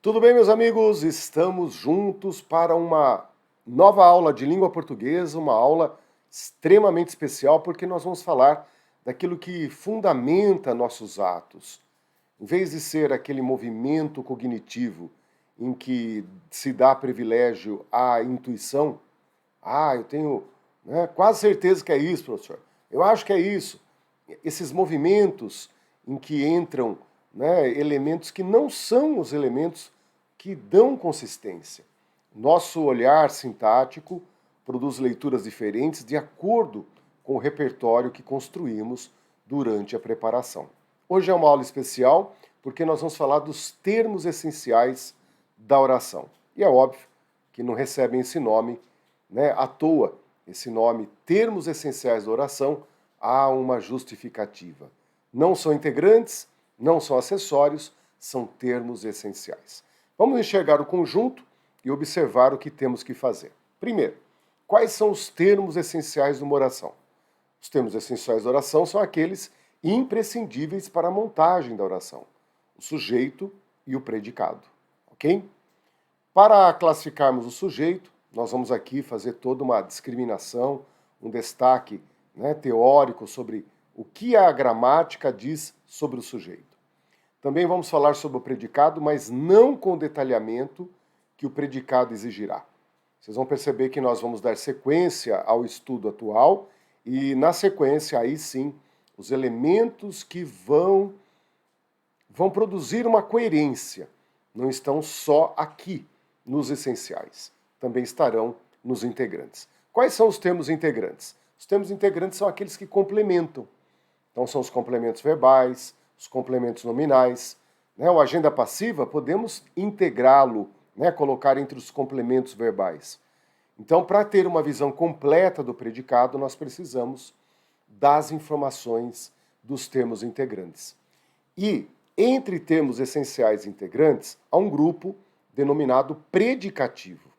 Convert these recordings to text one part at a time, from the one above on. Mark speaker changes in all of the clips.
Speaker 1: Tudo bem, meus amigos? Estamos juntos para uma nova aula de língua portuguesa, uma aula extremamente especial, porque nós vamos falar daquilo que fundamenta nossos atos. Em vez de ser aquele movimento cognitivo em que se dá privilégio à intuição, eu tenho, quase certeza que é isso, professor. Eu acho que é isso. Esses movimentos em que entram, elementos que não são os elementos que dão consistência. Nosso olhar sintático produz leituras diferentes de acordo com o repertório que construímos durante a preparação. Hoje é uma aula especial porque nós vamos falar dos termos essenciais da oração. E é óbvio que não recebem esse nome, à toa. Esse nome, termos essenciais da oração, há uma justificativa. Não são integrantes, não são acessórios, são termos essenciais. Vamos enxergar o conjunto e observar o que temos que fazer. Primeiro, quais são os termos essenciais de uma oração? Os termos essenciais da oração são aqueles imprescindíveis para a montagem da oração: o sujeito e o predicado, ok? Para classificarmos o sujeito, nós vamos aqui fazer toda uma discriminação, um destaque teórico sobre o que a gramática diz sobre o sujeito. Também vamos falar sobre o predicado, mas não com o detalhamento que o predicado exigirá. Vocês vão perceber que nós vamos dar sequência ao estudo atual e, na sequência, aí sim, os elementos que vão produzir uma coerência não estão só aqui nos essenciais, também estarão nos integrantes. Quais são os termos integrantes? Os termos integrantes são aqueles que complementam. Então são os complementos verbais, os complementos nominais. O agenda passiva, podemos integrá-lo, colocar entre os complementos verbais. Então, para ter uma visão completa do predicado, nós precisamos das informações dos termos integrantes. E, entre termos essenciais e integrantes, há um grupo denominado predicativo.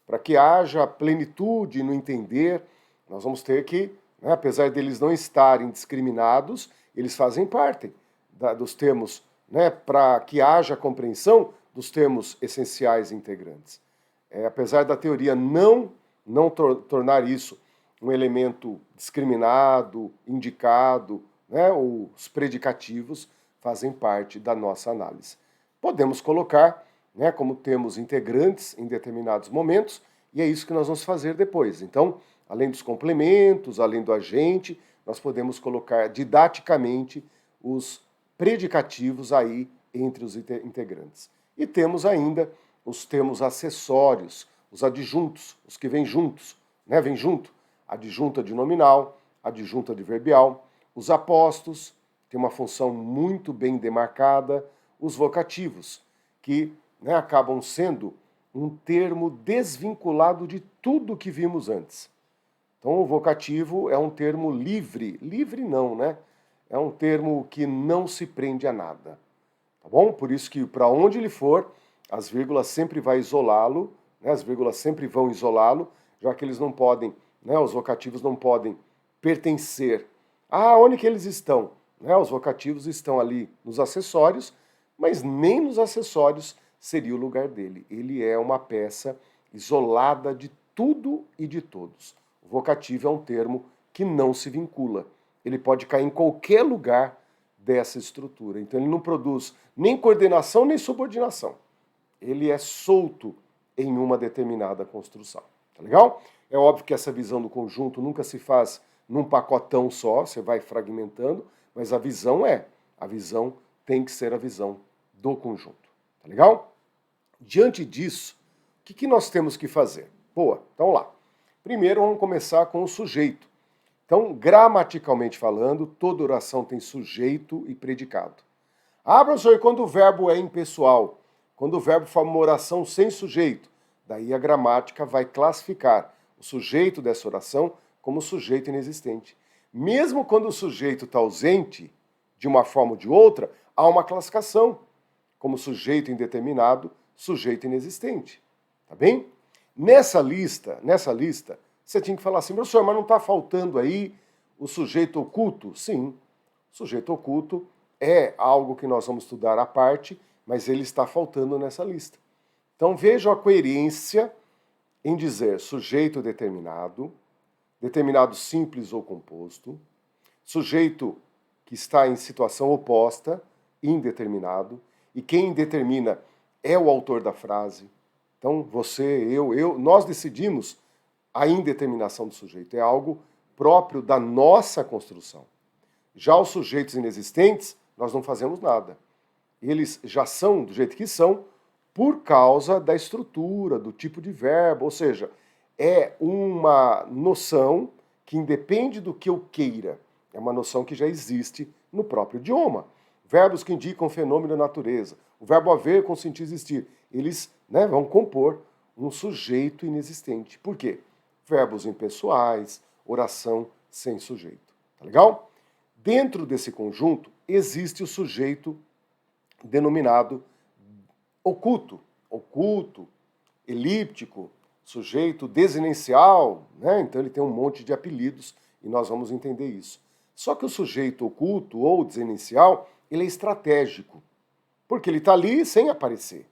Speaker 1: Para que haja plenitude no entender, nós vamos ter que, apesar deles não estarem discriminados, eles fazem parte dos termos, para que haja compreensão dos termos essenciais e integrantes. Apesar da teoria não tornar isso um elemento discriminado, indicado, os predicativos fazem parte da nossa análise. Podemos colocar como termos integrantes em determinados momentos, e é isso que nós vamos fazer depois. Então, além dos complementos, além do agente, nós podemos colocar didaticamente os predicativos aí entre os integrantes. E temos ainda os termos acessórios, os adjuntos, os que vêm juntos, vem junto, adjunta de nominal, adjunta de verbial, os apostos, tem uma função muito bem demarcada, os vocativos, que acabam sendo um termo desvinculado de tudo que vimos antes. Então o vocativo é um termo livre, livre não, é um termo que não se prende a nada, tá bom? Por isso que para onde ele for, as vírgulas sempre vai isolá-lo, as vírgulas sempre vão isolá-lo, já que eles não podem, os vocativos não podem pertencer. Onde que eles estão? Os vocativos estão ali nos acessórios, mas nem nos acessórios seria o lugar dele. Ele é uma peça isolada de tudo e de todos. O vocativo é um termo que não se vincula. Ele pode cair em qualquer lugar dessa estrutura. Então ele não produz nem coordenação nem subordinação. Ele é solto em uma determinada construção. Tá legal? É óbvio que essa visão do conjunto nunca se faz num pacotão só, você vai fragmentando, mas a visão tem que ser a visão do conjunto. Tá legal? Diante disso, o que nós temos que fazer? Boa, então lá. Primeiro vamos começar com o sujeito. Então, gramaticalmente falando, toda oração tem sujeito e predicado. Professor, e quando o verbo é impessoal? Quando o verbo forma uma oração sem sujeito? Daí a gramática vai classificar o sujeito dessa oração como sujeito inexistente. Mesmo quando o sujeito está ausente, de uma forma ou de outra, há uma classificação como sujeito indeterminado, sujeito inexistente. Tá bem? Nessa lista, você tinha que falar assim: professor, mas não está faltando aí o sujeito oculto? Sim, o sujeito oculto é algo que nós vamos estudar à parte, mas ele está faltando nessa lista. Então vejam a coerência em dizer sujeito determinado, determinado simples ou composto, sujeito que está em situação oposta, indeterminado, e quem determina é o autor da frase. Então você, nós decidimos a indeterminação do sujeito, é algo próprio da nossa construção. Já os sujeitos inexistentes, nós não fazemos nada. Eles já são do jeito que são por causa da estrutura, do tipo de verbo, ou seja, é uma noção que independe do que eu queira. É uma noção que já existe no próprio idioma. Verbos que indicam fenômeno da natureza. O verbo haver com sentido existir. Eles vão compor um sujeito inexistente. Por quê? Verbos impessoais, oração sem sujeito. Tá legal? Dentro desse conjunto existe o sujeito denominado oculto, elíptico, sujeito desinencial, Então ele tem um monte de apelidos e nós vamos entender isso. Só que o sujeito oculto ou desinencial, ele é estratégico, porque ele está ali sem aparecer.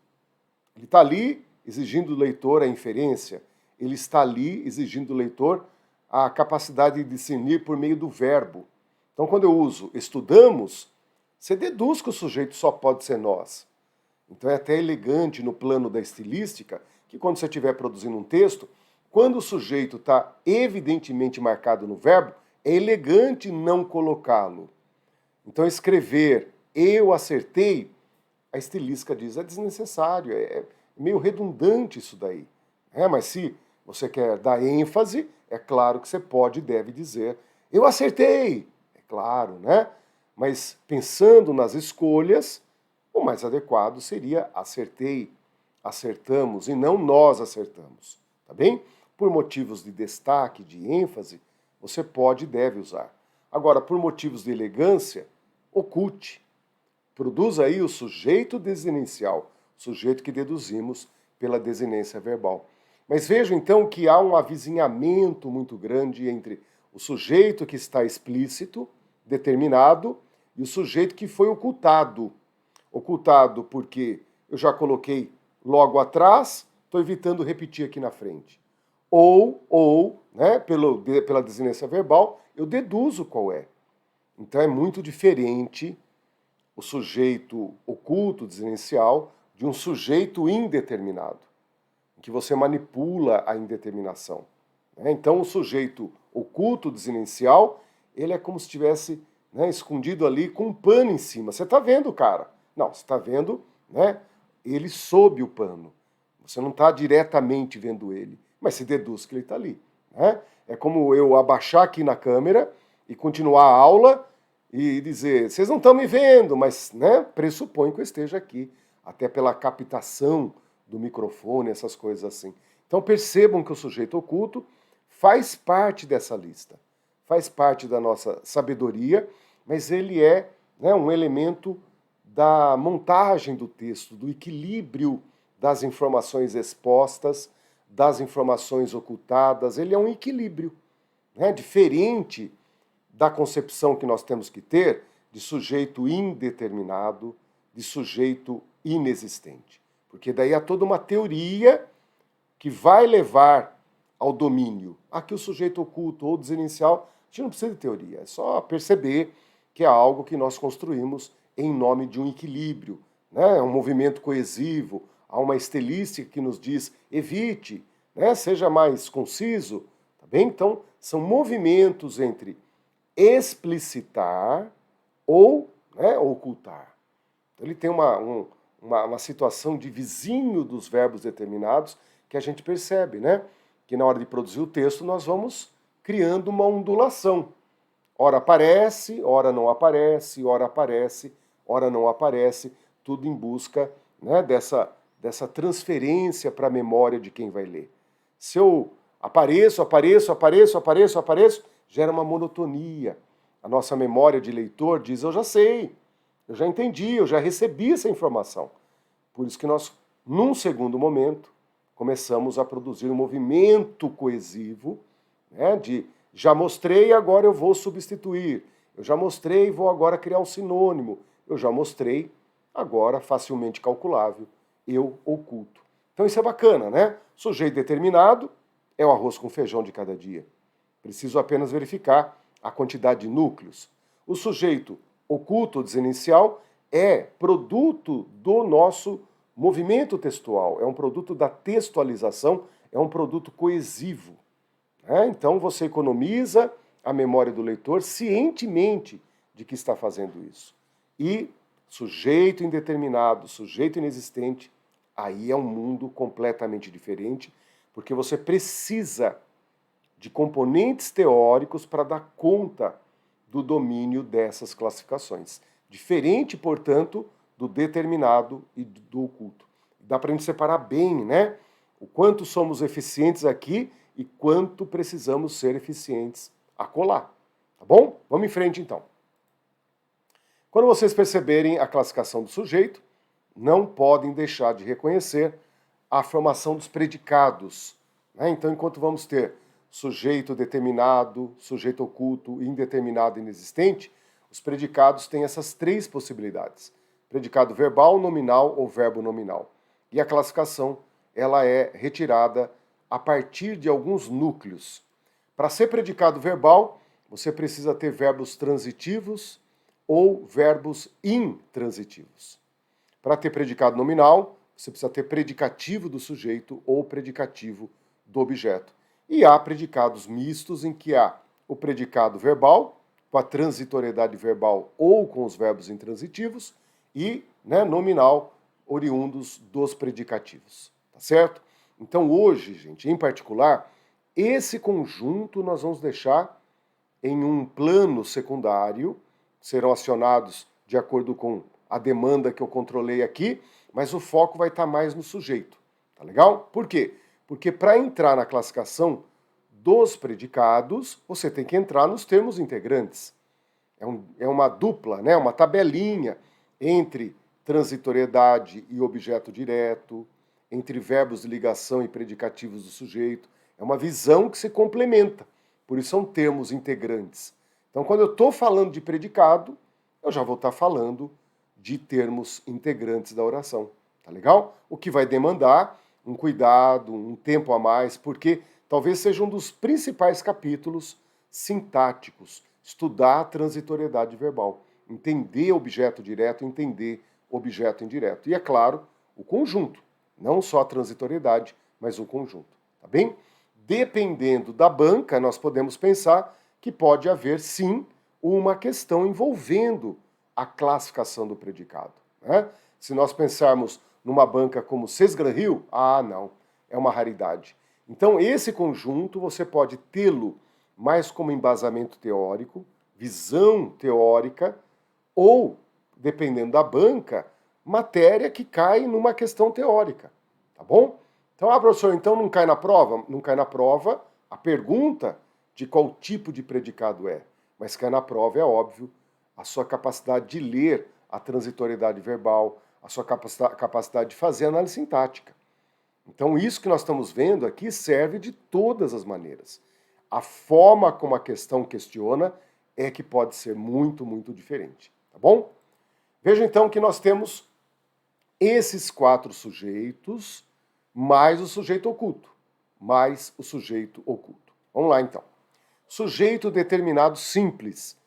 Speaker 1: Ele está ali exigindo do leitor a inferência, ele está ali exigindo do leitor a capacidade de discernir por meio do verbo. Então quando eu uso estudamos, você deduz que o sujeito só pode ser nós. Então é até elegante no plano da estilística que quando você estiver produzindo um texto, quando o sujeito está evidentemente marcado no verbo, é elegante não colocá-lo. Então escrever eu acertei, a estilística diz, é desnecessário, é meio redundante isso daí. Mas se você quer dar ênfase, é claro que você pode e deve dizer eu acertei, é claro, Mas pensando nas escolhas, o mais adequado seria acertei, acertamos, e não nós acertamos, tá bem? Por motivos de destaque, de ênfase, você pode e deve usar. Agora, por motivos de elegância, oculte. Produz aí o sujeito desinencial, sujeito que deduzimos pela desinência verbal. Mas vejam então que há um avizinhamento muito grande entre o sujeito que está explícito, determinado, e o sujeito que foi ocultado. Ocultado porque eu já coloquei logo atrás, estou evitando repetir aqui na frente. Ou pela desinência verbal, eu deduzo qual é. Então é muito diferente o sujeito oculto, desinencial, de um sujeito indeterminado, em que você manipula a indeterminação. Então o sujeito oculto, desinencial, ele é como se estivesse escondido ali com um pano em cima. Você está vendo o cara? Não, você está vendo ele sob o pano. Você não está diretamente vendo ele, mas se deduz que ele está ali. É como eu abaixar aqui na câmera e continuar a aula e dizer, vocês não estão me vendo, mas pressupõe que eu esteja aqui, até pela captação do microfone, essas coisas assim. Então percebam que o sujeito oculto faz parte dessa lista, faz parte da nossa sabedoria, mas ele é um elemento da montagem do texto, do equilíbrio das informações expostas, das informações ocultadas. Ele é um equilíbrio, diferente da concepção que nós temos que ter de sujeito indeterminado, de sujeito inexistente. Porque daí há toda uma teoria que vai levar ao domínio. Aqui o sujeito oculto ou desinencial, a gente não precisa de teoria, é só perceber que é algo que nós construímos em nome de um equilíbrio, É um movimento coesivo, há uma estilística que nos diz evite, seja mais conciso, tá bem? Então, são movimentos entre explicitar ou ocultar. Ele tem uma situação de vizinho dos verbos determinados que a gente percebe, que na hora de produzir o texto nós vamos criando uma ondulação. Ora aparece, ora não aparece, ora aparece, ora não aparece, tudo em busca dessa transferência para a memória de quem vai ler. Se eu apareço, gera uma monotonia. A nossa memória de leitor diz, eu já sei, eu já entendi, eu já recebi essa informação. Por isso que nós, num segundo momento, começamos a produzir um movimento coesivo, de já mostrei, agora eu vou substituir. Eu já mostrei, vou agora criar um sinônimo. Eu já mostrei, agora facilmente calculável, eu oculto. Então isso é bacana, né? Sujeito determinado é o arroz com feijão de cada dia. Preciso apenas verificar a quantidade de núcleos. O sujeito oculto, desinicial, é produto do nosso movimento textual, é um produto da textualização, é um produto coesivo. Né? Então você economiza a memória do leitor cientemente de que está fazendo isso. E sujeito indeterminado, sujeito inexistente, aí é um mundo completamente diferente, porque você precisa de componentes teóricos para dar conta do domínio dessas classificações. Diferente, portanto, do determinado e do oculto. Dá para a gente separar bem, né? O quanto somos eficientes aqui e quanto precisamos ser eficientes acolá. Tá bom? Vamos em frente, então. Quando vocês perceberem a classificação do sujeito, não podem deixar de reconhecer a formação dos predicados. Né? Então, enquanto vamos ter sujeito determinado, sujeito oculto, indeterminado e inexistente, os predicados têm essas três possibilidades. Predicado verbal, nominal ou verbo nominal. E a classificação ela é retirada a partir de alguns núcleos. Para ser predicado verbal, você precisa ter verbos transitivos ou verbos intransitivos. Para ter predicado nominal, você precisa ter predicativo do sujeito ou predicativo do objeto. E há predicados mistos em que há o predicado verbal, com a transitoriedade verbal ou com os verbos intransitivos, e nominal, oriundos dos predicativos. Tá certo? Então hoje, gente, em particular, esse conjunto nós vamos deixar em um plano secundário, serão acionados de acordo com a demanda que eu controlei aqui, mas o foco vai estar mais no sujeito. Tá legal? Por quê? Porque para entrar na classificação dos predicados, você tem que entrar nos termos integrantes. É uma dupla, né? Uma tabelinha entre transitoriedade e objeto direto, entre verbos de ligação e predicativos do sujeito. É uma visão que se complementa, por isso são termos integrantes. Então, quando eu estou falando de predicado, eu já vou estar falando de termos integrantes da oração. Tá legal? O que vai demandar um cuidado, um tempo a mais, porque talvez seja um dos principais capítulos sintáticos, estudar a transitoriedade verbal, entender objeto direto, entender objeto indireto. E, é claro, o conjunto, não só a transitoriedade, mas o conjunto. Tá bem? Dependendo da banca, nós podemos pensar que pode haver, sim, uma questão envolvendo a classificação do predicado. Né? Se nós pensarmos numa banca como Sesgran-Hill, não, é uma raridade. Então, esse conjunto você pode tê-lo mais como embasamento teórico, visão teórica, ou, dependendo da banca, matéria que cai numa questão teórica. Tá bom? Então, professor, então não cai na prova? Não cai na prova a pergunta de qual tipo de predicado é. Mas cai na prova, é óbvio, a sua capacidade de ler a transitoriedade verbal, a sua capacidade de fazer análise sintática. Então, isso que nós estamos vendo aqui serve de todas as maneiras. A forma como a questão questiona é que pode ser muito, muito diferente. Tá bom? Veja então que nós temos esses 4 sujeitos, mais o sujeito oculto, mais o sujeito oculto. Vamos lá então. Sujeito determinado simples.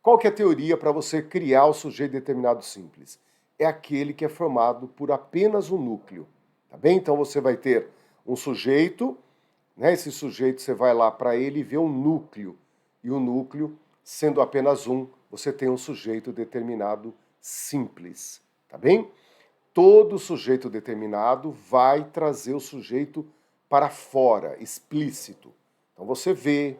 Speaker 1: Qual que é a teoria para você criar o sujeito determinado simples? É aquele que é formado por apenas um núcleo. Tá bem? Então você vai ter um sujeito, né? Esse sujeito você vai lá para ele e vê um núcleo. E o núcleo, sendo apenas um, você tem um sujeito determinado simples. Tá bem? Todo sujeito determinado vai trazer o sujeito para fora, explícito. Então você vê,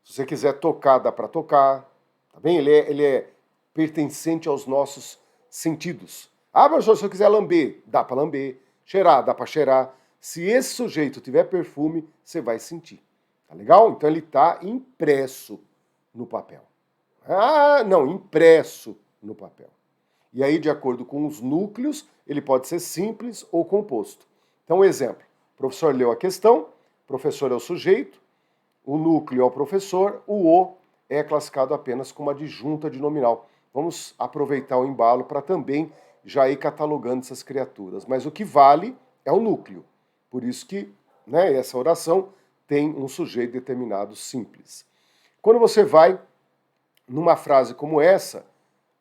Speaker 1: se você quiser tocar, dá para tocar. Tá bem? Ele é pertencente aos nossos sentidos. Professor, se eu quiser lamber, dá para lamber. Cheirar, dá para cheirar. Se esse sujeito tiver perfume, você vai sentir. Tá legal? Então ele está impresso no papel. Não, impresso no papel. E aí, de acordo com os núcleos, ele pode ser simples ou composto. Então, exemplo. O professor leu a questão, o professor é o sujeito, o núcleo é o professor, o é classificado apenas como adjunta de nominal. Vamos aproveitar o embalo para também já ir catalogando essas criaturas. Mas o que vale é o núcleo. Por isso que, né, essa oração tem um sujeito determinado simples. Quando você vai numa frase como essa,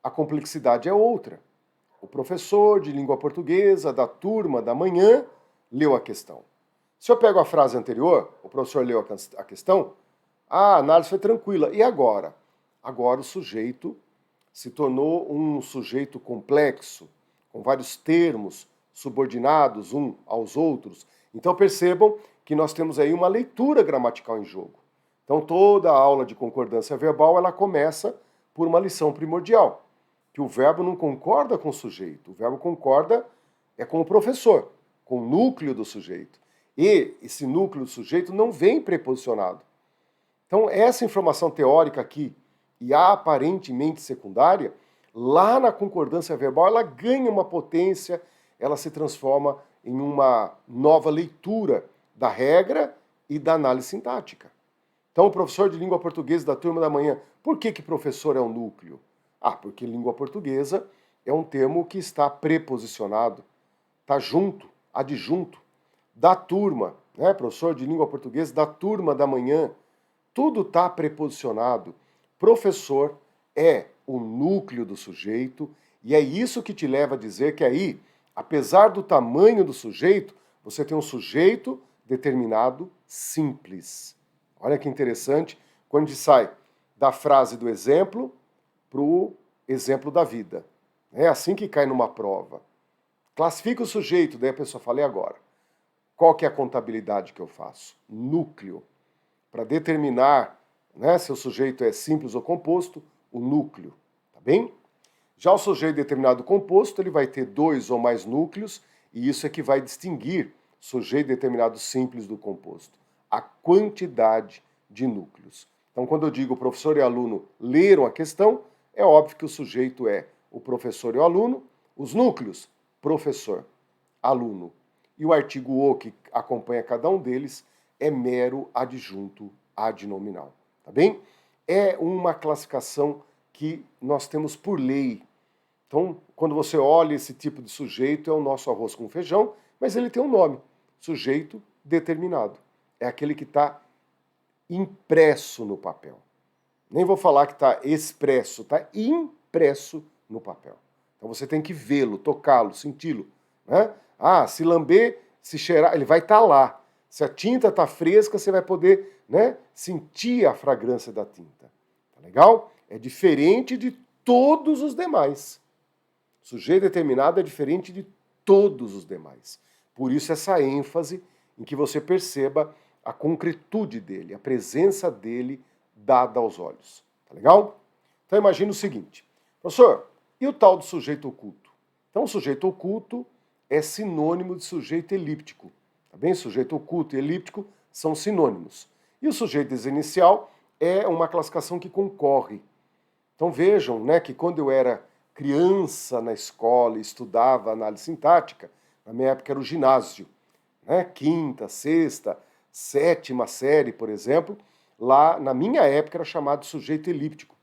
Speaker 1: a complexidade é outra. O professor de língua portuguesa da turma da manhã leu a questão. Se eu pego a frase anterior, o professor leu a questão, a análise foi tranquila. E agora? Agora o sujeito se tornou um sujeito complexo, com vários termos subordinados uns aos outros. Então percebam que nós temos aí uma leitura gramatical em jogo. Então toda a aula de concordância verbal ela começa por uma lição primordial, que o verbo não concorda com o sujeito, o verbo concorda com o professor, com o núcleo do sujeito. E esse núcleo do sujeito não vem preposicionado. Então essa informação teórica aqui, e aparentemente secundária, lá na concordância verbal ela ganha uma potência, ela se transforma em uma nova leitura da regra e da análise sintática. Então o professor de língua portuguesa da turma da manhã, por que professor é um núcleo? Porque língua portuguesa é um termo que está preposicionado, está junto, adjunto, da turma, né? Professor de língua portuguesa da turma da manhã, tudo está preposicionado. Professor é o núcleo do sujeito e é isso que te leva a dizer que aí, apesar do tamanho do sujeito, você tem um sujeito determinado simples. Olha que interessante, quando a gente sai da frase do exemplo para o exemplo da vida. É assim que cai numa prova. Classifica o sujeito, daí a pessoa fala, e agora? Qual que é a contabilidade que eu faço? Núcleo. Para determinar, né, se o sujeito é simples ou composto, o núcleo, tá bem? Já o sujeito determinado composto, ele vai ter 2 ou mais núcleos, e isso é que vai distinguir sujeito determinado simples do composto. A quantidade de núcleos. Então, quando eu digo o professor e o aluno leram a questão, é óbvio que o sujeito é o professor e o aluno, os núcleos, professor, aluno. E o artigo o que acompanha cada um deles é mero adjunto adnominal, tá bem? É uma classificação que nós temos por lei. Então, quando você olha esse tipo de sujeito, é o nosso arroz com feijão, mas ele tem um nome, sujeito determinado. É aquele que está impresso no papel. Nem vou falar que está expresso, está impresso no papel. Então você tem que vê-lo, tocá-lo, senti-lo, né? Se lamber, se cheirar, ele vai estar lá. Se a tinta está fresca, você vai poder, né, sentir a fragrância da tinta. Tá legal? É diferente de todos os demais. O sujeito determinado é diferente de todos os demais. Por isso essa ênfase em que você perceba a concretude dele, a presença dele dada aos olhos. Tá legal? Então imagina o seguinte, professor, e o tal do sujeito oculto? Então o sujeito oculto é sinônimo de sujeito elíptico. Tá bem? Sujeito oculto e elíptico são sinônimos. E o sujeito desinicial é uma classificação que concorre. Então vejam, né, que quando eu era criança na escola e estudava análise sintática, na minha época era o ginásio, né, quinta, sexta, sétima série, por exemplo, lá na minha época era chamado de sujeito elíptico.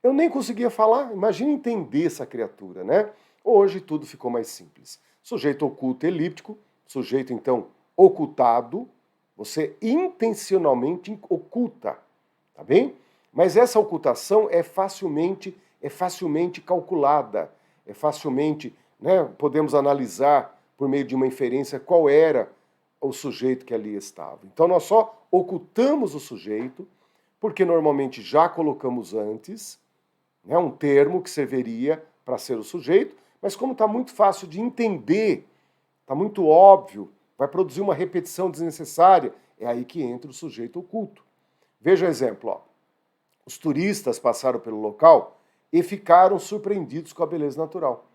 Speaker 1: Eu nem conseguia falar, imagina entender essa criatura, né? Hoje tudo ficou mais simples. Sujeito oculto elíptico, sujeito então ocultado, você intencionalmente oculta, tá bem? Mas essa ocultação é facilmente calculada, é facilmente, né, podemos analisar por meio de uma inferência qual era o sujeito que ali estava. Então nós só ocultamos o sujeito porque normalmente já colocamos antes, né, um termo que serviria para ser o sujeito, mas como está muito fácil de entender, está muito óbvio, vai produzir uma repetição desnecessária, é aí que entra o sujeito oculto. Veja o exemplo, ó. Os turistas passaram pelo local e ficaram surpreendidos com a beleza natural.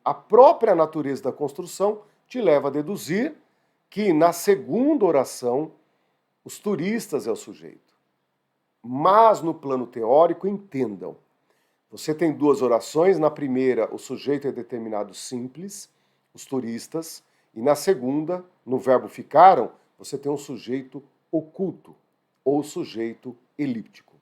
Speaker 1: A própria natureza da construção te leva a deduzir que na segunda oração os turistas é o sujeito. Mas no plano teórico, entendam, você tem 2 orações, na primeira o sujeito é determinado simples, os turistas, e na segunda, no verbo ficaram, você tem um sujeito oculto, ou sujeito elíptico.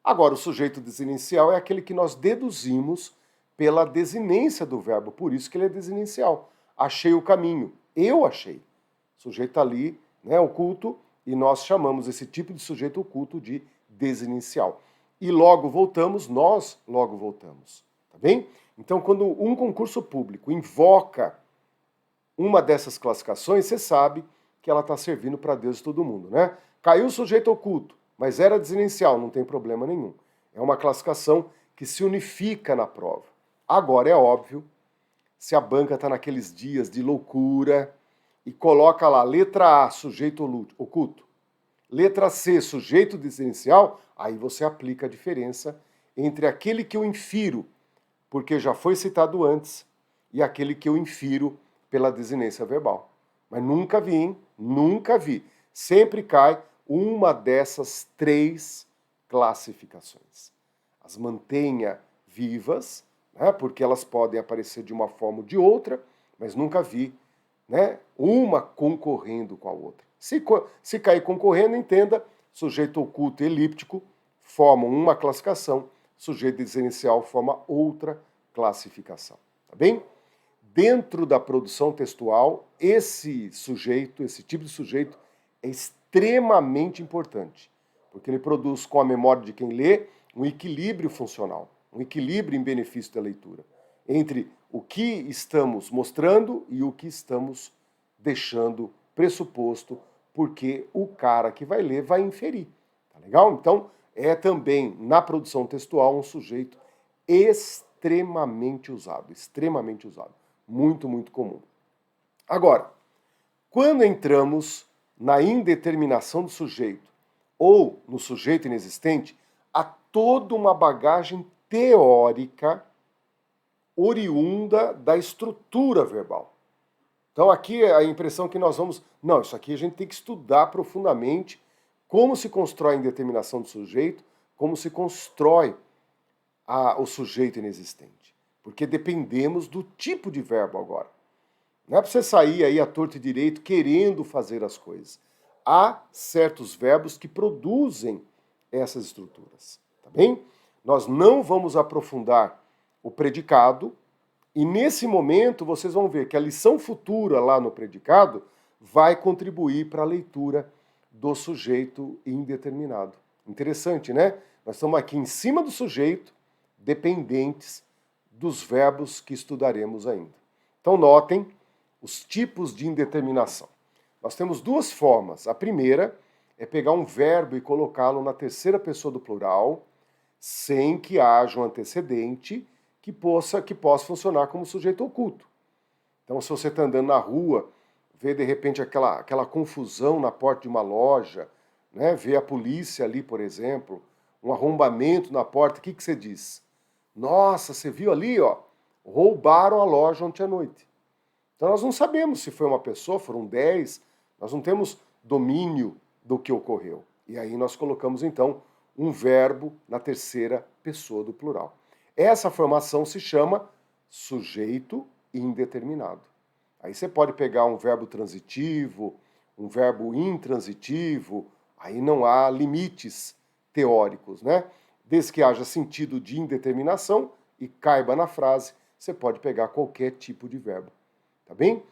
Speaker 1: Agora, o sujeito desinicial é aquele que nós deduzimos pela desinência do verbo, por isso que ele é desinencial. Achei o caminho, eu achei. O sujeito está ali, né, oculto, e nós chamamos esse tipo de sujeito oculto de desinencial. E logo voltamos, nós logo voltamos. Tá bem? Então, quando um concurso público invoca uma dessas classificações, você sabe que ela está servindo para Deus e todo mundo, né? Caiu o sujeito oculto, mas era desinencial, não tem problema nenhum. É uma classificação que se unifica na prova. Agora, é óbvio, se a banca está naqueles dias de loucura e coloca lá letra A, sujeito oculto, letra C, sujeito desinencial, aí você aplica a diferença entre aquele que eu infiro, porque já foi citado antes, e aquele que eu infiro pela desinência verbal. Mas nunca vi, hein? Nunca vi. Sempre cai uma dessas três classificações. As mantenha vivas, né, porque elas podem aparecer de uma forma ou de outra, mas nunca vi, né, uma concorrendo com a outra. Se cair concorrendo, entenda, sujeito oculto e elíptico formam uma classificação, sujeito desinencial forma outra classificação. Tá bem? Dentro da produção textual, esse sujeito, esse tipo de sujeito, é extremamente importante, porque ele produz com a memória de quem lê um equilíbrio funcional, um equilíbrio em benefício da leitura, entre o que estamos mostrando e o que estamos deixando pressuposto, porque o cara que vai ler vai inferir. Tá legal? Então, é também, na produção textual, um sujeito extremamente usado, extremamente usado. Muito, muito comum. Agora, quando entramos na indeterminação do sujeito ou no sujeito inexistente, há toda uma bagagem teórica oriunda da estrutura verbal. Então aqui é a impressão que nós vamos... Não, isso aqui a gente tem que estudar profundamente como se constrói a indeterminação do sujeito, como se constrói o sujeito inexistente. Porque dependemos do tipo de verbo agora. Não é para você sair aí à torto e direito querendo fazer as coisas. Há certos verbos que produzem essas estruturas. Tá bem? Nós não vamos aprofundar o predicado, e nesse momento vocês vão ver que a lição futura lá no predicado vai contribuir para a leitura do sujeito indeterminado. Interessante, né? Nós estamos aqui em cima do sujeito, dependentes dos verbos que estudaremos ainda. Então notem os tipos de indeterminação. Nós temos duas formas. A primeira é pegar um verbo e colocá-lo na terceira pessoa do plural, sem que haja um antecedente que possa funcionar como sujeito oculto. Então, se você está andando na rua, vê de repente aquela confusão na porta de uma loja, né? Vê a polícia ali, por exemplo, um arrombamento na porta, o que você diz? Nossa, você viu ali, ó, roubaram a loja ontem à noite. Então nós não sabemos se foi uma pessoa, foram 10, nós não temos domínio do que ocorreu. E aí nós colocamos então um verbo na terceira pessoa do plural. Essa formação se chama sujeito indeterminado. Aí você pode pegar um verbo transitivo, um verbo intransitivo, aí não há limites teóricos, né? Desde que haja sentido de indeterminação e caiba na frase, você pode pegar qualquer tipo de verbo. Tá bem?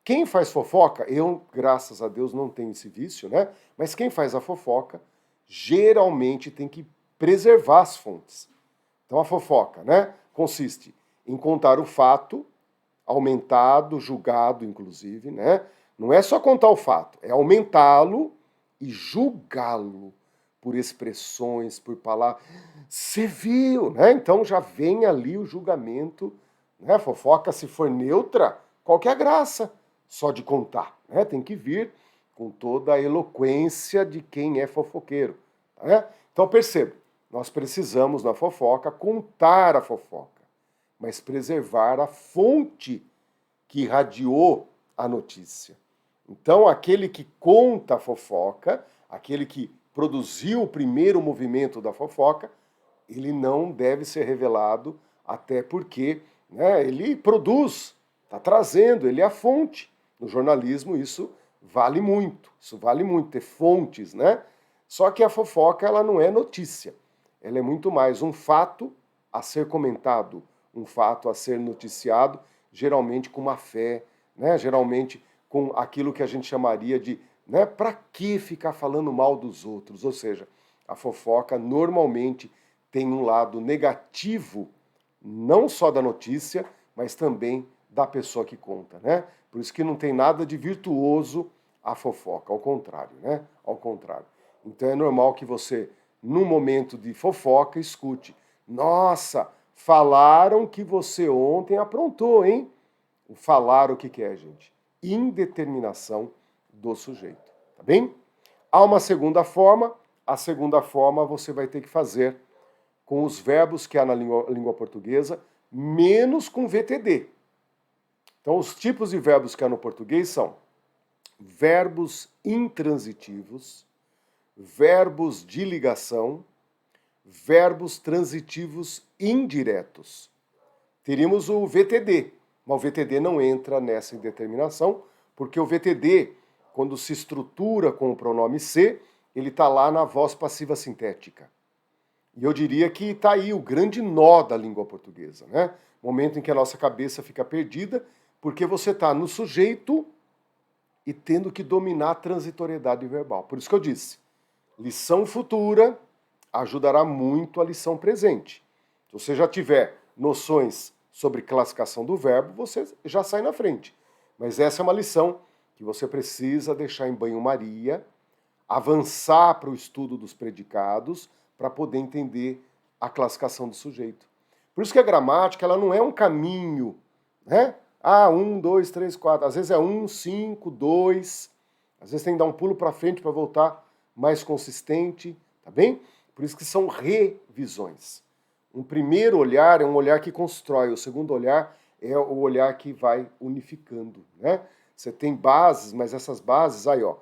Speaker 1: Quem faz fofoca, eu, graças a Deus, não tenho esse vício, né? Mas quem faz a fofoca, geralmente tem que preservar as fontes. Então a fofoca, né, consiste em contar o fato, aumentado, julgado, inclusive, né? Não é só contar o fato, é aumentá-lo e julgá-lo por expressões, por palavras. Você viu, né? Então já vem ali o julgamento, né? A fofoca, se for neutra, qual que é a graça? Só de contar, né? Tem que vir com toda a eloquência de quem é fofoqueiro, né? Então perceba, nós precisamos na fofoca contar a fofoca, mas preservar a fonte que irradiou a notícia. Então aquele que conta a fofoca, aquele que produziu o primeiro movimento da fofoca, ele não deve ser revelado, até porque, né, ele produz, está trazendo, ele é a fonte. No jornalismo isso vale muito, ter fontes, né? Só que a fofoca ela não é notícia, ela é muito mais um fato a ser comentado, um fato a ser noticiado, geralmente com má fé, né? Geralmente com aquilo que a gente chamaria de, né, para que ficar falando mal dos outros? Ou seja, a fofoca normalmente tem um lado negativo, não só da notícia, mas também da pessoa que conta, né? Por isso que não tem nada de virtuoso a fofoca, ao contrário, né? Ao contrário. Então é normal que você, num momento de fofoca, escute: nossa, falaram que você ontem aprontou, hein? O falar o que que é, gente? Indeterminação do sujeito, tá bem? Há uma segunda forma, a segunda forma você vai ter que fazer com os verbos que há na língua portuguesa, menos com VTD. Então, os tipos de verbos que há no português são verbos intransitivos, verbos de ligação, verbos transitivos indiretos. Teríamos o VTD, mas o VTD não entra nessa indeterminação, porque o VTD, quando se estrutura com o pronome ser, ele está lá na voz passiva sintética. E eu diria que está aí o grande nó da língua portuguesa, né? Momento em que a nossa cabeça fica perdida, porque você está no sujeito e tendo que dominar a transitoriedade verbal. Por isso que eu disse, lição futura ajudará muito a lição presente. Se você já tiver noções sobre classificação do verbo, você já sai na frente. Mas essa é uma lição que você precisa deixar em banho-maria, avançar para o estudo dos predicados, para poder entender a classificação do sujeito. Por isso que a gramática ela não é um caminho, né? Ah, 1, 2, 3, 4. Às vezes é 1, 5, 2. Às vezes tem que dar um pulo para frente para voltar mais consistente, tá bem? Por isso que são revisões. Um primeiro olhar é um olhar que constrói, o segundo olhar é o olhar que vai unificando, né? Você tem bases, mas essas bases aí, ó,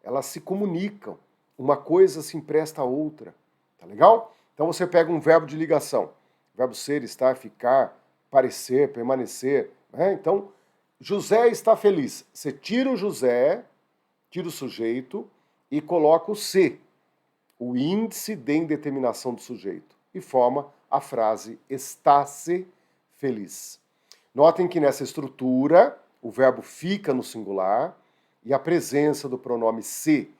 Speaker 1: elas se comunicam. Uma coisa se empresta à outra. Tá legal? Então você pega um verbo de ligação. Verbo ser, estar, ficar, parecer, permanecer. Né? Então, José está feliz. Você tira o José, tira o sujeito e coloca o se, o índice de indeterminação do sujeito. E forma a frase está-se feliz. Notem que nessa estrutura o verbo fica no singular e a presença do pronome se,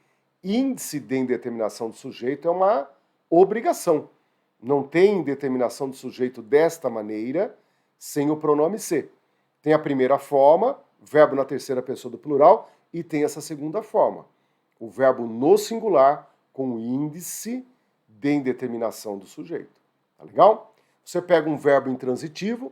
Speaker 1: índice de indeterminação do sujeito, é uma obrigação. Não tem determinação do sujeito desta maneira sem o pronome se. Tem a primeira forma, verbo na terceira pessoa do plural, e tem essa segunda forma, o verbo no singular com o índice de indeterminação do sujeito. Tá legal? Você pega um verbo intransitivo,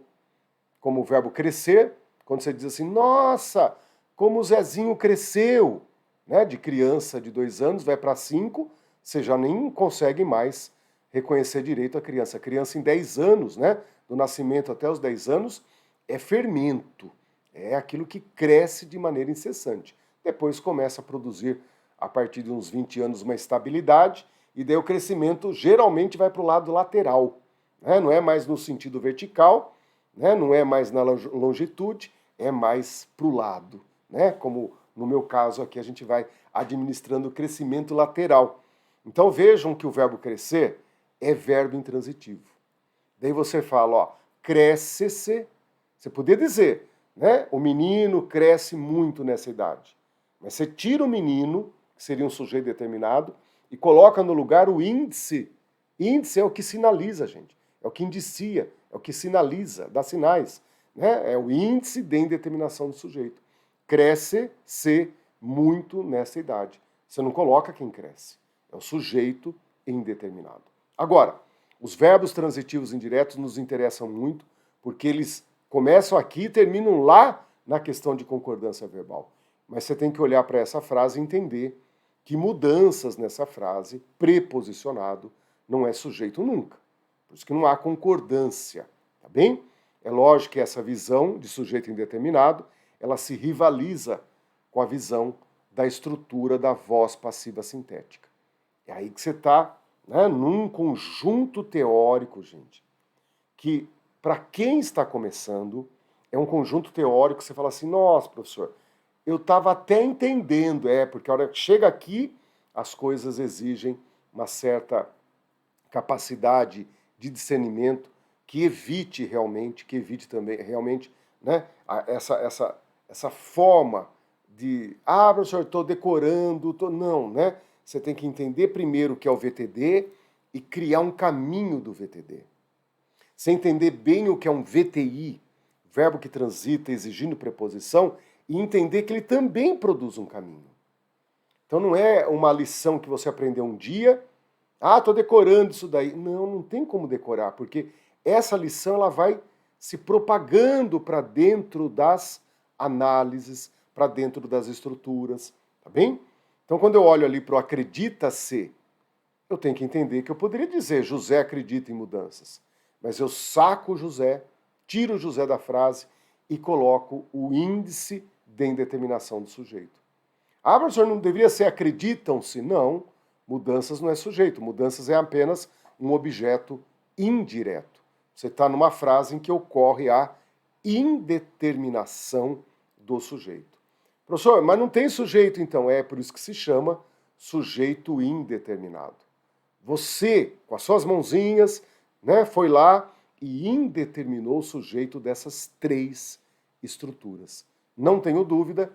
Speaker 1: como o verbo crescer, quando você diz assim, nossa, como o Zezinho cresceu, né? De criança de 2 anos vai para 5, você já nem consegue mais reconhecer direito a criança. A criança em 10 anos, né? Do nascimento até os 10 anos, é fermento. É aquilo que cresce de maneira incessante. Depois começa a produzir, a partir de uns 20 anos, uma estabilidade, e daí o crescimento geralmente vai para o lado lateral. Né? Não é mais no sentido vertical, né? Não é mais na longitude, é mais para o lado. Né? Como no meu caso aqui, a gente vai administrando o crescimento lateral. Então vejam que o verbo crescer é verbo intransitivo. Daí você fala, ó, cresce-se. Você podia dizer, né? O menino cresce muito nessa idade. Mas você tira o menino, que seria um sujeito determinado, e coloca no lugar o índice. Índice é o que sinaliza, gente. É o que indicia, é o que sinaliza, dá sinais. Né? É o índice de indeterminação do sujeito. Cresce-se muito nessa idade. Você não coloca quem cresce. É o sujeito indeterminado. Agora, os verbos transitivos indiretos nos interessam muito, porque eles começam aqui e terminam lá na questão de concordância verbal. Mas você tem que olhar para essa frase e entender que mudanças nessa frase, preposicionado, não é sujeito nunca. Por isso que não há concordância, tá bem? É lógico que essa visão de sujeito indeterminado, ela se rivaliza com a visão da estrutura da voz passiva sintética. É aí que você está, né, num conjunto teórico, gente, que para quem está começando, é um conjunto teórico que você fala assim, nossa, professor, eu estava até entendendo, porque a hora que chega aqui, as coisas exigem uma certa capacidade de discernimento que evite realmente, que evite também realmente, né, essa forma de, professor, estou decorando, não, né? Você tem que entender primeiro o que é o VTD e criar um caminho do VTD. Você entender bem o que é um VTI, verbo que transita exigindo preposição, e entender que ele também produz um caminho. Então não é uma lição que você aprendeu um dia, estou decorando isso daí. Não, não tem como decorar, porque essa lição ela vai se propagando para dentro das análises, para dentro das estruturas, tá bem? Então quando eu olho ali para o acredita-se, eu tenho que entender que eu poderia dizer José acredita em mudanças, mas eu saco o José, tiro o José da frase e coloco o índice de indeterminação do sujeito. Professor, não deveria ser acreditam-se? Não, mudanças não é sujeito, mudanças é apenas um objeto indireto. Você está numa frase em que ocorre a indeterminação do sujeito. Professor, mas não tem sujeito então? É por isso que se chama sujeito indeterminado. Você, com as suas mãozinhas, né, foi lá e indeterminou o sujeito dessas três estruturas. Não tenho dúvida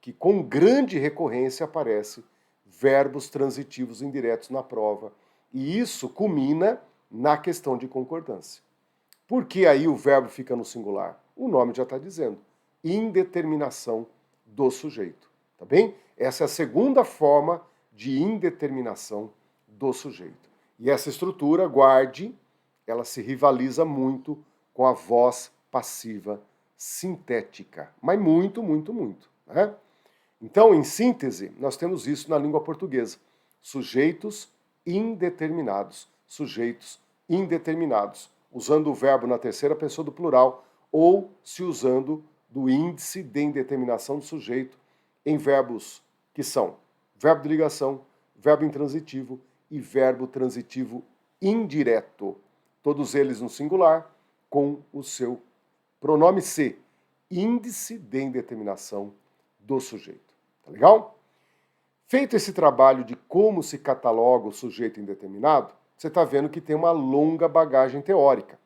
Speaker 1: que com grande recorrência aparece verbos transitivos indiretos na prova. E isso culmina na questão de concordância. Por que aí o verbo fica no singular? O nome já está dizendo. Indeterminação do sujeito. Tá bem? Essa é a segunda forma de indeterminação do sujeito. E essa estrutura, guarde, ela se rivaliza muito com a voz passiva sintética. Mas muito, muito, muito. Né? Então, em síntese, nós temos isso na língua portuguesa. Sujeitos indeterminados. Sujeitos indeterminados. Usando o verbo na terceira pessoa do plural ou se usando do índice de indeterminação do sujeito em verbos que são verbo de ligação, verbo intransitivo e verbo transitivo indireto. Todos eles no singular com o seu pronome se, índice de indeterminação do sujeito. Tá legal? Feito esse trabalho de como se cataloga o sujeito indeterminado, você está vendo que tem uma longa bagagem teórica.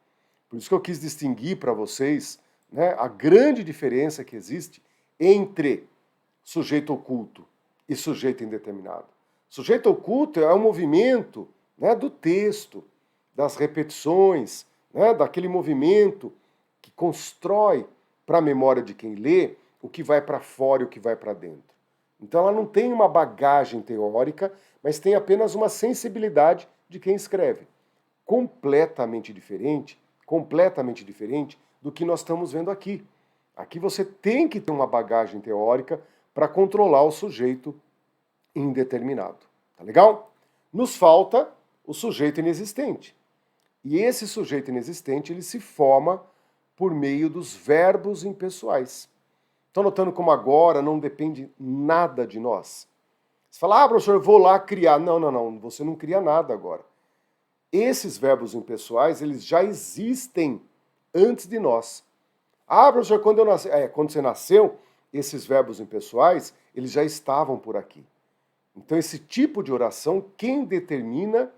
Speaker 1: Por isso que eu quis distinguir para vocês, né, a grande diferença que existe entre sujeito oculto e sujeito indeterminado. Sujeito oculto é um movimento, né, do texto, das repetições, né, daquele movimento que constrói para a memória de quem lê o que vai para fora e o que vai para dentro. Então ela não tem uma bagagem teórica, mas tem apenas uma sensibilidade de quem escreve. Completamente diferente do que nós estamos vendo aqui. Aqui você tem que ter uma bagagem teórica para controlar o sujeito indeterminado. Tá legal? Nos falta o sujeito inexistente. E esse sujeito inexistente ele se forma por meio dos verbos impessoais. Estão notando como agora não depende nada de nós? Você fala, professor, eu vou lá criar. Não, você não cria nada agora. Esses verbos impessoais, eles já existem antes de nós. Professor, quando você nasceu, esses verbos impessoais, eles já estavam por aqui. Então, esse tipo de oração, quem determina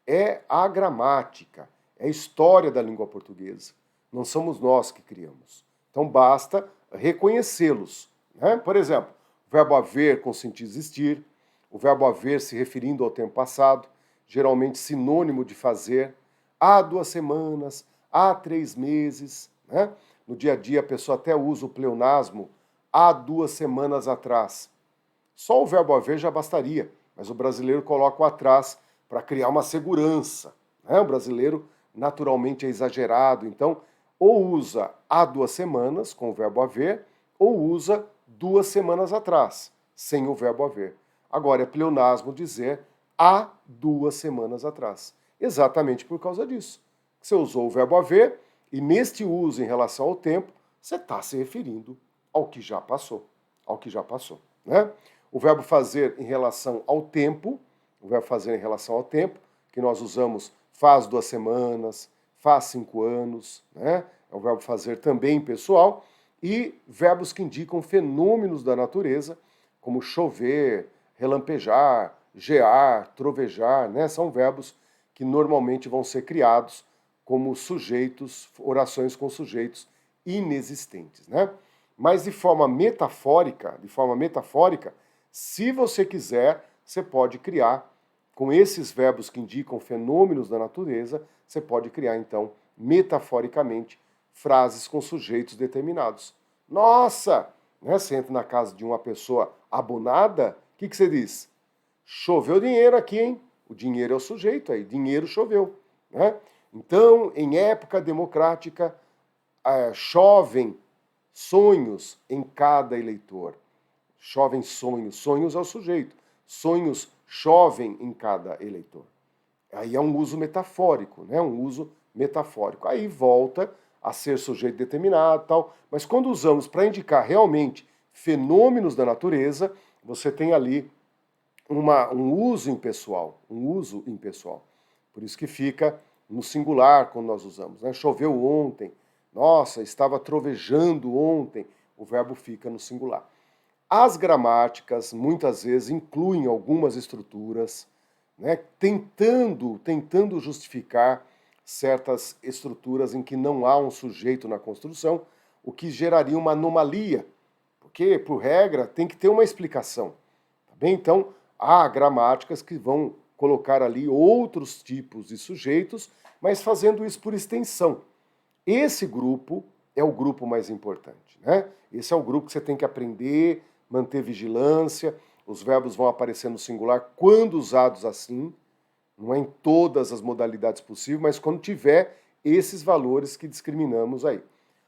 Speaker 1: é a gramática, é a história da língua portuguesa. Não somos nós que criamos. Então, basta reconhecê-los. Né? Por exemplo, o verbo haver com sentido existir, o verbo haver se referindo ao tempo passado, geralmente sinônimo de fazer, há 2 semanas, há 3 meses. Né? No dia a dia, a pessoa até usa o pleonasmo há 2 semanas atrás. Só o verbo haver já bastaria, mas o brasileiro coloca o atrás para criar uma segurança. Né? O brasileiro naturalmente é exagerado, então ou usa há 2 semanas com o verbo haver, ou usa 2 semanas atrás, sem o verbo haver. Agora é pleonasmo dizer há 2 semanas atrás. Exatamente por causa disso. Você usou o verbo haver e neste uso em relação ao tempo, você está se referindo ao que já passou. Ao que já passou. Né? O verbo fazer em relação ao tempo, que nós usamos faz 2 semanas, faz 5 anos, né? É o verbo fazer também pessoal, e verbos que indicam fenômenos da natureza, como chover, relampejar, gear, trovejar, né? São verbos que normalmente vão ser criados como sujeitos, orações com sujeitos inexistentes, né? Mas de forma metafórica, se você quiser, você pode criar, com esses verbos que indicam fenômenos da natureza, você pode criar, então, metaforicamente, frases com sujeitos determinados. Nossa! Né? Você entra na casa de uma pessoa abonada, o que você diz? Choveu dinheiro aqui, hein? O dinheiro é o sujeito aí, dinheiro choveu. Né? Então, em época democrática, chovem sonhos em cada eleitor. Chovem sonhos, sonhos é o sujeito. Sonhos chovem em cada eleitor. Aí é um uso metafórico, né? Um uso metafórico. Aí volta a ser sujeito determinado, tal. Mas quando usamos para indicar realmente fenômenos da natureza, você tem ali um uso impessoal, Por isso que fica no singular quando nós usamos, né? Choveu ontem, nossa, estava trovejando ontem, o verbo fica no singular. As gramáticas muitas vezes incluem algumas estruturas, né, tentando justificar certas estruturas em que não há um sujeito na construção, o que geraria uma anomalia, porque, por regra, tem que ter uma explicação. Tá bem? Então, há gramáticas que vão colocar ali outros tipos de sujeitos, mas fazendo isso por extensão. Esse grupo é o grupo mais importante, né? Esse é o grupo que você tem que aprender, manter vigilância. Os verbos vão aparecer no singular quando usados assim, não é em todas as modalidades possíveis, mas quando tiver esses valores que discriminamos aí.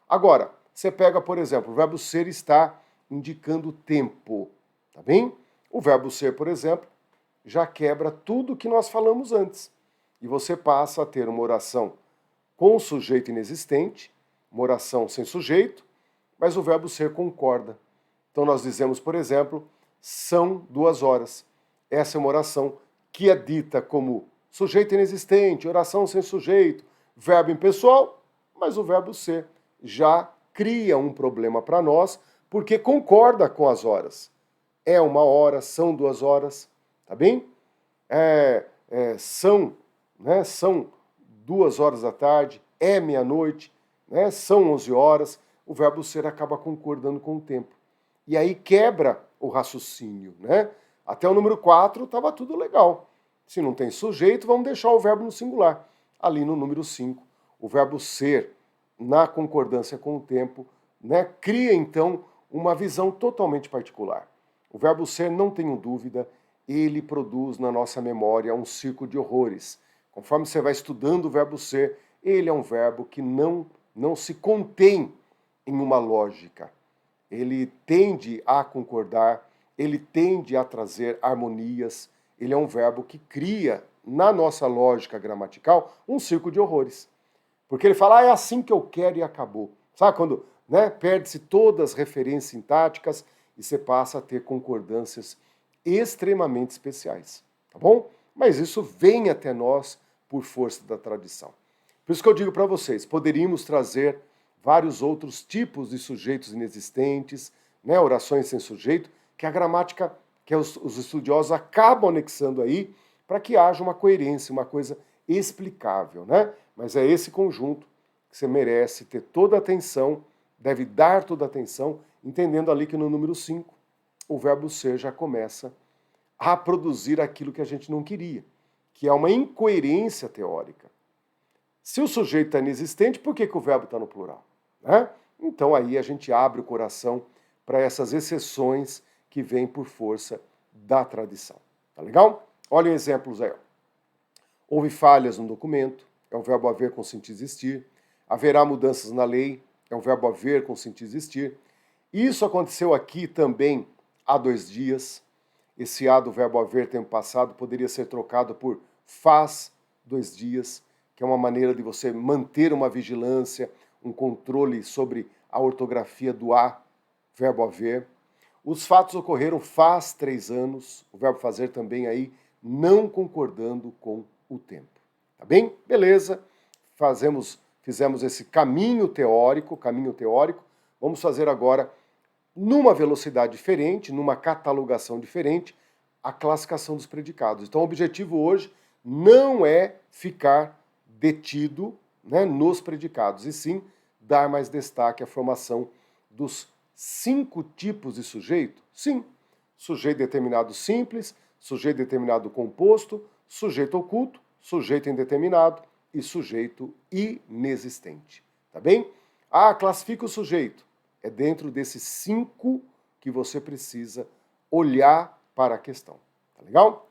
Speaker 1: Agora, você pega, por exemplo, o verbo ser está indicando tempo, tá bem? O verbo ser, por exemplo, já quebra tudo que nós falamos antes. E você passa a ter uma oração com sujeito inexistente, uma oração sem sujeito, mas o verbo ser concorda. Então nós dizemos, por exemplo, são 2 horas. Essa é uma oração que é dita como sujeito inexistente, oração sem sujeito, verbo impessoal, mas o verbo ser já cria um problema para nós, porque concorda com as horas. É 1 hora, são 2 horas, tá bem? São 2 horas da tarde, é meia-noite, né? São 11 horas, o verbo ser acaba concordando com o tempo. E aí quebra o raciocínio, né? Até o número 4 estava tudo legal. Se não tem sujeito, vamos deixar o verbo no singular. Ali no número 5, o verbo ser, na concordância com o tempo, né, cria então uma visão totalmente particular. O verbo ser, não tenho dúvida, ele produz na nossa memória um círculo de horrores. Conforme você vai estudando o verbo ser, ele é um verbo que não se contém em uma lógica. Ele tende a concordar, ele tende a trazer harmonias, ele é um verbo que cria, na nossa lógica gramatical, um círculo de horrores. Porque ele fala, é assim que eu quero e acabou. Sabe quando, né, perde-se todas as referências sintáticas e você passa a ter concordâncias extremamente especiais, tá bom? Mas isso vem até nós por força da tradição. Por isso que eu digo para vocês, poderíamos trazer vários outros tipos de sujeitos inexistentes, né, orações sem sujeito, que a gramática, que os estudiosos acabam anexando aí, para que haja uma coerência, uma coisa explicável, né? Mas é esse conjunto que você merece ter toda a atenção, deve dar toda a atenção, entendendo ali que no número 5, o verbo ser já começa a produzir aquilo que a gente não queria, que é uma incoerência teórica. Se o sujeito está inexistente, por que o verbo está no plural? Né? Então aí a gente abre o coração para essas exceções que vêm por força da tradição. Tá legal? Olhem exemplos aí. Houve falhas no documento, é o verbo haver com sentido existir. Haverá mudanças na lei, é o verbo haver com sentido existir. Isso aconteceu aqui também há 2 dias. Esse há do verbo haver, tempo passado, poderia ser trocado por faz 2 dias, que é uma maneira de você manter uma vigilância, um controle sobre a ortografia do há, verbo haver. Os fatos ocorreram faz 3 anos, o verbo fazer também aí, não concordando com o tempo. Tá bem? Beleza. Fizemos esse caminho teórico. Vamos fazer agora, numa velocidade diferente, numa catalogação diferente, a classificação dos predicados. Então o objetivo hoje não é ficar detido né, nos predicados, e sim dar mais destaque à formação dos 5 tipos de sujeito? Sim, sujeito determinado simples, sujeito determinado composto, sujeito oculto, sujeito indeterminado e sujeito inexistente. Tá bem? Ah, classifica o sujeito. É dentro desses 5 que você precisa olhar para a questão. Tá legal?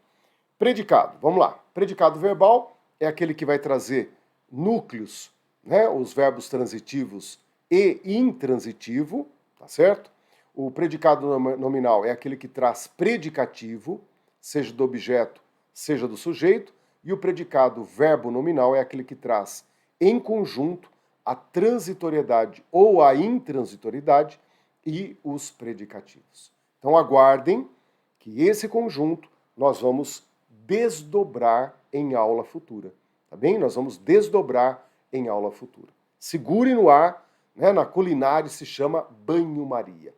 Speaker 1: Predicado, vamos lá. Predicado verbal é aquele que vai trazer núcleos, né, os verbos transitivos e intransitivo, tá certo? O predicado nominal é aquele que traz predicativo, seja do objeto, seja do sujeito, e o predicado verbo nominal é aquele que traz em conjunto a transitoriedade ou a intransitoriedade e os predicativos. Então aguardem que esse conjunto nós vamos desdobrar em aula futura, tá bem? Nós vamos desdobrar em aula futura. Segure no ar, né? Na culinária se chama banho-maria.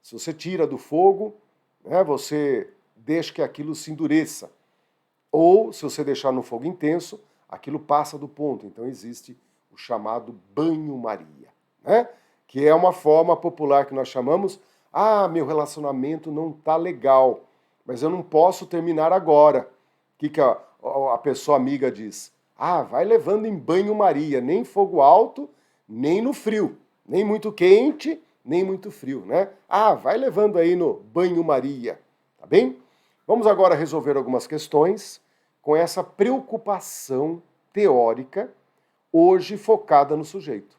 Speaker 1: Se você tira do fogo, né, você deixa que aquilo se endureça. Ou, se você deixar no fogo intenso, aquilo passa do ponto. Então existe o chamado banho-maria, né? Que é uma forma popular que nós chamamos, meu relacionamento não tá legal, mas eu não posso terminar agora. O que a pessoa amiga diz? Vai levando em banho-maria, nem fogo alto, nem no frio, nem muito quente, nem muito frio, né? Vai levando aí no banho-maria, tá bem? Vamos agora resolver algumas questões com essa preocupação teórica, hoje focada no sujeito.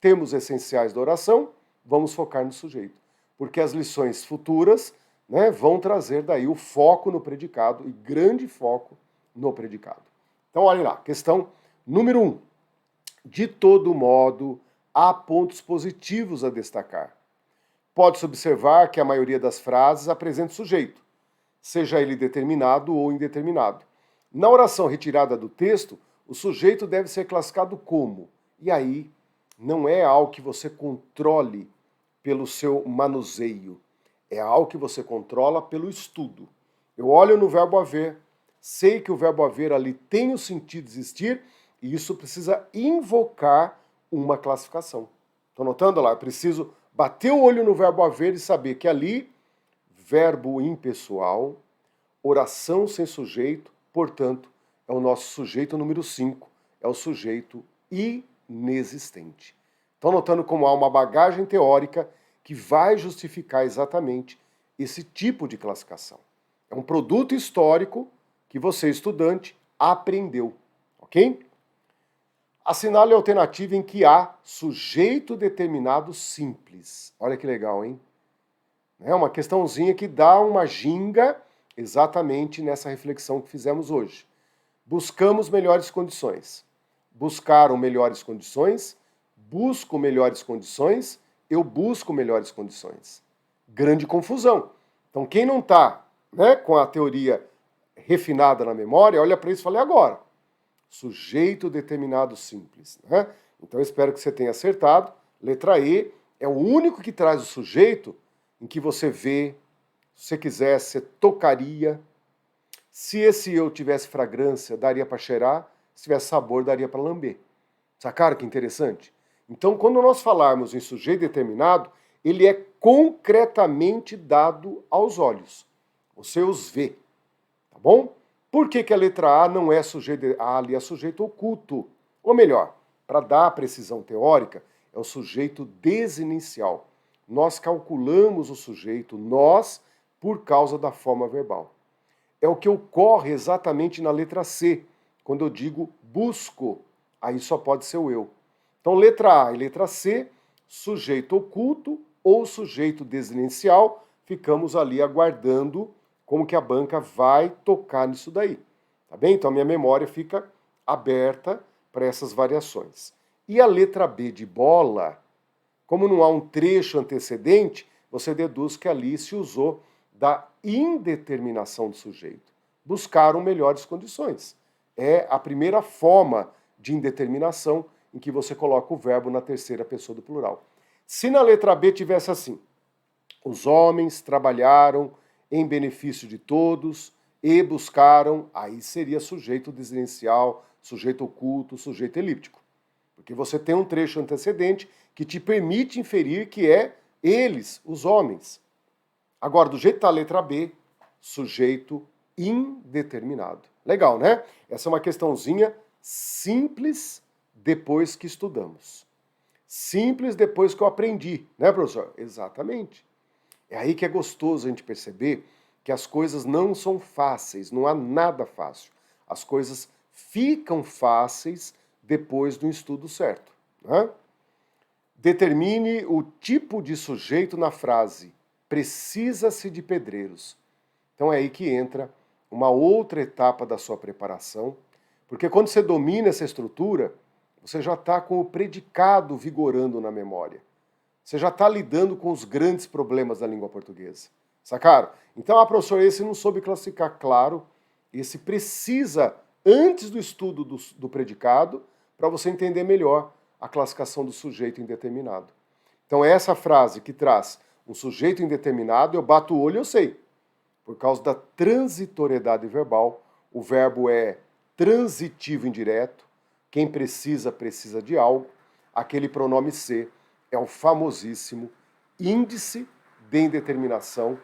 Speaker 1: Temos essenciais da oração, vamos focar no sujeito, porque as lições futuras, né, vão trazer daí o foco no predicado, e grande foco no predicado. Então, olhem lá, questão número 1. De todo modo, há pontos positivos a destacar. Pode-se observar que a maioria das frases apresenta sujeito, seja ele determinado ou indeterminado. Na oração retirada do texto, o sujeito deve ser classificado como? E aí, não é algo que você controle pelo seu manuseio. É algo que você controla pelo estudo. Eu olho no verbo haver, sei que o verbo haver ali tem o sentido de existir, e isso precisa invocar uma classificação. Estão notando lá? Eu preciso bater o olho no verbo haver e saber que ali, verbo impessoal, oração sem sujeito, portanto, é o nosso sujeito número 5, é o sujeito inexistente. Estão notando como há uma bagagem teórica que vai justificar exatamente esse tipo de classificação. É um produto histórico que você, estudante, aprendeu, ok? Assinale a alternativa em que há sujeito determinado simples. Olha que legal, hein? É uma questãozinha que dá uma ginga exatamente nessa reflexão que fizemos hoje. Buscamos melhores condições. Buscaram melhores condições, busco melhores condições, eu busco melhores condições. Grande confusão. Então, quem não está, né, com a teoria refinada na memória, olha para isso e fala, e agora? Sujeito determinado simples. Né? Então, eu espero que você tenha acertado. Letra E é o único que traz o sujeito em que você vê, se você quisesse, você tocaria. Se esse eu tivesse fragrância, daria para cheirar. Se tivesse sabor, daria para lamber. Sacaram que interessante? Então, quando nós falarmos em sujeito determinado, ele é concretamente dado aos olhos. Você os vê, tá bom? Por que a letra A não é sujeito... A ali é sujeito oculto. Ou melhor, para dar a precisão teórica, é o sujeito desinicial. Nós calculamos o sujeito, nós, por causa da forma verbal. É o que ocorre exatamente na letra C, quando eu digo busco. Aí só pode ser o eu. Então, letra A e letra C, sujeito oculto ou sujeito desinicial, ficamos ali aguardando como que a banca vai tocar nisso daí. Tá bem? Então, a minha memória fica aberta para essas variações. E a letra B de bola, como não há um trecho antecedente, você deduz que ali se usou da indeterminação do sujeito. Buscaram melhores condições. É a primeira forma de indeterminação em que você coloca o verbo na terceira pessoa do plural. Se na letra B tivesse assim, os homens trabalharam em benefício de todos e buscaram, aí seria sujeito desinicial, sujeito oculto, sujeito elíptico. porque você tem um trecho antecedente que te permite inferir que é eles, os homens. Agora, do jeito que está a letra B, sujeito indeterminado. Legal, né? Essa é uma questãozinha simples depois que estudamos. Simples depois que eu aprendi, né, professor? Exatamente. É aí que é gostoso a gente perceber que as coisas não são fáceis, não há nada fácil. As coisas ficam fáceis depois do estudo certo. Né? Determine o tipo de sujeito na frase precisa-se de pedreiros. Então é aí que entra uma outra etapa da sua preparação, porque quando você domina essa estrutura, você já está com o predicado vigorando na memória. Você já está lidando com os grandes problemas da língua portuguesa. Sacaram? Então, professor, esse não soube classificar, claro. Esse precisa, antes do estudo do predicado, para você entender melhor a classificação do sujeito indeterminado. Então, essa frase que traz um sujeito indeterminado, eu bato o olho e eu sei. Por causa da transitoriedade verbal, o verbo é transitivo indireto. Quem precisa, precisa de algo. Aquele pronome ser é o famosíssimo índice de indeterminação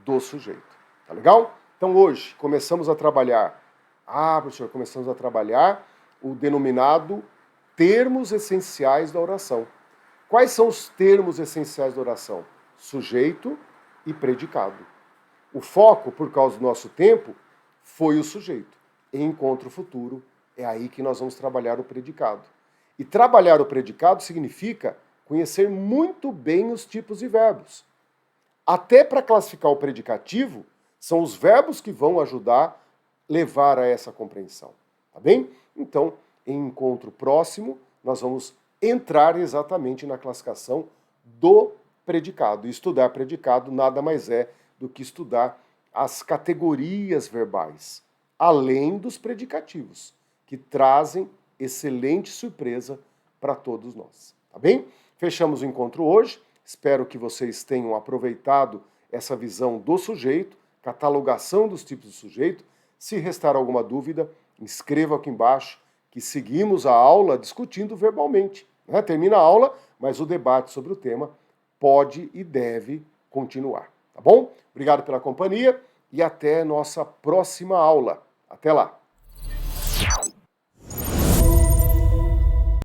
Speaker 1: do sujeito. Tá legal? Então hoje começamos a trabalhar, professor, começamos a trabalhar o denominado termos essenciais da oração. Quais são os termos essenciais da oração? Sujeito e predicado. O foco, por causa do nosso tempo, foi o sujeito. Em encontro futuro, é aí que nós vamos trabalhar o predicado. E trabalhar o predicado significa conhecer muito bem os tipos de verbos. Até para classificar o predicativo, são os verbos que vão ajudar a levar a essa compreensão. Tá bem? Então, em encontro próximo, nós vamos entrar exatamente na classificação do predicado. E estudar predicado nada mais é do que estudar as categorias verbais, além dos predicativos, que trazem excelente surpresa para todos nós. Tá bem? Fechamos o encontro hoje. Espero que vocês tenham aproveitado essa visão do sujeito, catalogação dos tipos de sujeito. Se restar alguma dúvida, escreva aqui embaixo, que seguimos a aula discutindo verbalmente. Né? Termina a aula, mas o debate sobre o tema pode e deve continuar. Tá bom? Obrigado pela companhia e até nossa próxima aula. Até lá!